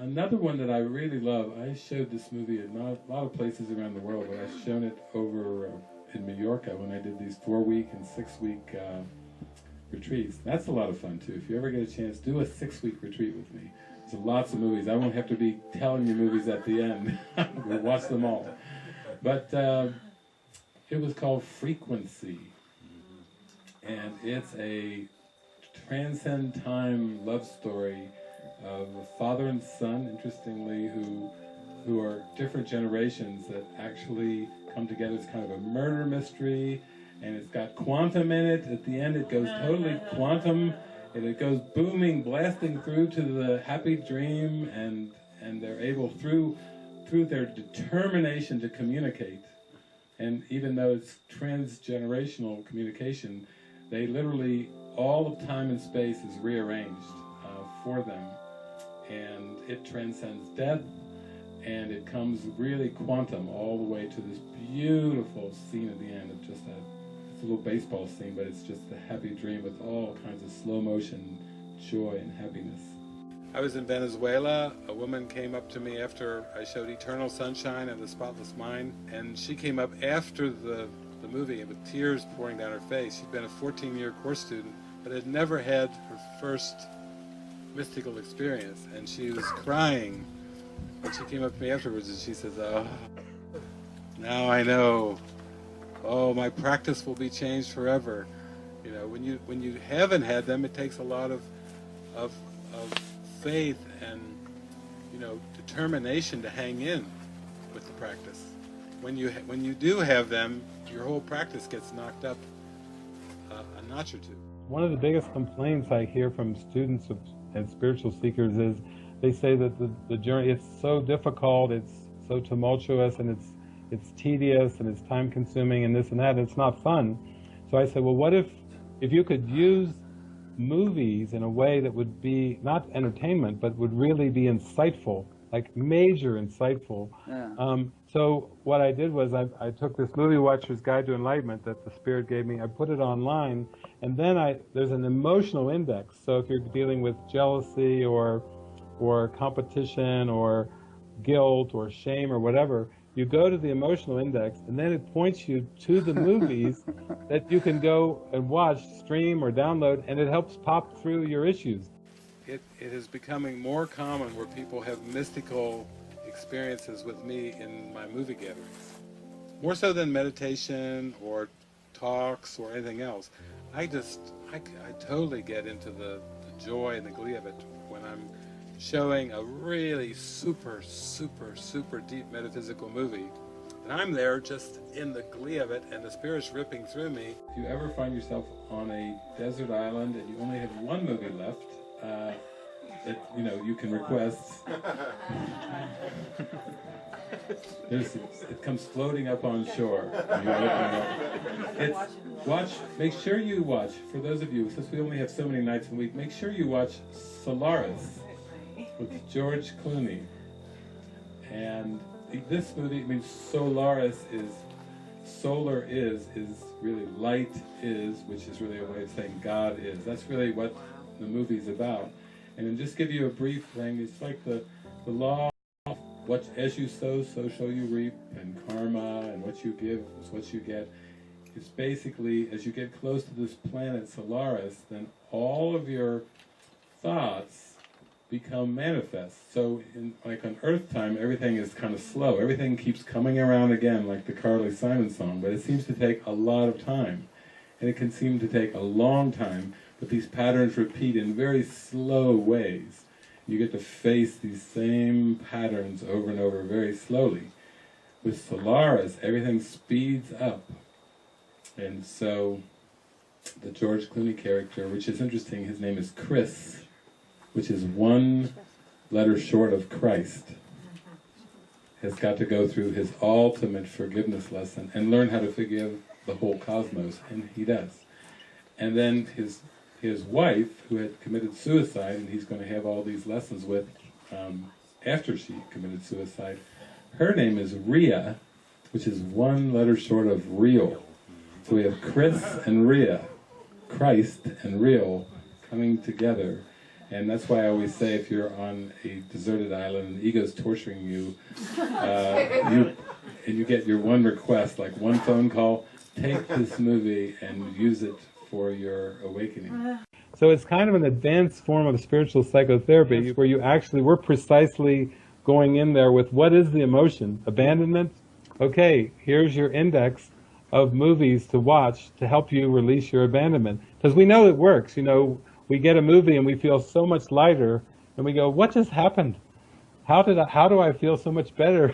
Another one that I really love, I showed this movie in a lot of places around the world, but I've shown it over in Mallorca when I did these 4-week and 6-week retreats. That's a lot of fun too. If you ever get a chance, do a 6-week retreat with me. There's lots of movies. I won't have to be telling you movies at the end. We'll watch them all. But it was called Frequency. And it's a transcend time love story of a father and son, interestingly, who are different generations that actually come together. It's kind of a murder mystery, and it's got quantum in it. At the end it goes totally quantum, and it goes booming, blasting through to the happy dream, and they're able, through their determination to communicate, and even though it's transgenerational communication, they literally, all of time and space is rearranged for them, and it transcends death, and it comes really quantum all the way to this beautiful scene at the end of just it's a little baseball scene, but it's just a happy dream with all kinds of slow motion joy and happiness. I was in Venezuela. A woman came up to me after I showed Eternal Sunshine and The Spotless Mind, and she came up after the movie with tears pouring down her face. She'd been a 14-year course student, but had never had her first mystical experience, and she was crying. And she came up to me afterwards and she says, "Oh, now I know. Oh, my practice will be changed forever." You know, when you haven't had them, it takes a lot of faith and, you know, determination to hang in with the practice. When you do have them, your whole practice gets knocked up a notch or two. One of the biggest complaints I hear from students and spiritual seekers is they say that the journey, it's so difficult, it's so tumultuous, and it's tedious, and it's time consuming, and this and that, and it's not fun. So I say, well, what if you could use movies in a way that would be not entertainment, but would really be insightful, like major insightful. Yeah. So what I did was I took this Movie Watcher's Guide to Enlightenment that the Spirit gave me, I put it online, and then there's an emotional index. So if you're dealing with jealousy or competition or guilt or shame or whatever, you go to the emotional index, and then it points you to the movies that you can go and watch, stream, or download, and it helps pop through your issues. It is becoming more common where people have mystical experiences with me in my movie gatherings. More so than meditation or talks or anything else. I totally get into the joy and the glee of it when I'm showing a really super deep metaphysical movie, and I'm there just in the glee of it, and the Spirit's ripping through me. If you ever find yourself on a desert island and you only have one movie left that you can request, it comes floating up on shore. Make sure you watch, for those of you, since we only have so many nights a week, make sure you watch Solaris with George Clooney. And this movie, I mean, Solaris is, solar is really light is, which is really a way of saying God is. That's really what the movie's about. And to just give you a brief thing, it's like the law of what as you sow, so shall you reap, and karma, and what you give is what you get. It's basically, as you get close to this planet Solaris, then all of your thoughts become manifest. So like on Earth time, everything is kind of slow. Everything keeps coming around again, like the Carly Simon song, but it seems to take a lot of time. And it can seem to take a long time, but these patterns repeat in very slow ways. You get to face these same patterns over and over very slowly. With Solaris, everything speeds up. And so the George Clooney character, which is interesting, his name is Chris, which is one letter short of Christ, has got to go through his ultimate forgiveness lesson and learn how to forgive the whole cosmos, and he does. And then his wife, who had committed suicide, and he's going to have all these lessons with after she committed suicide, her name is Rhea, which is one letter short of real. So we have Chris and Rhea, Christ and real, coming together. And that's why I always say, if you're on a deserted island and the ego's torturing you, and you get your one request, like one phone call, take this movie and use it for your awakening. So it's kind of an advanced form of spiritual psychotherapy where we're precisely going in there with what is the emotion? Abandonment? Okay, here's your index of movies to watch to help you release your abandonment. Because we know it works. We get a movie and we feel so much lighter, and we go, what just happened? How do I feel so much better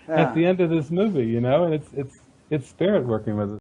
at the end of this movie? And it's spirit working with it.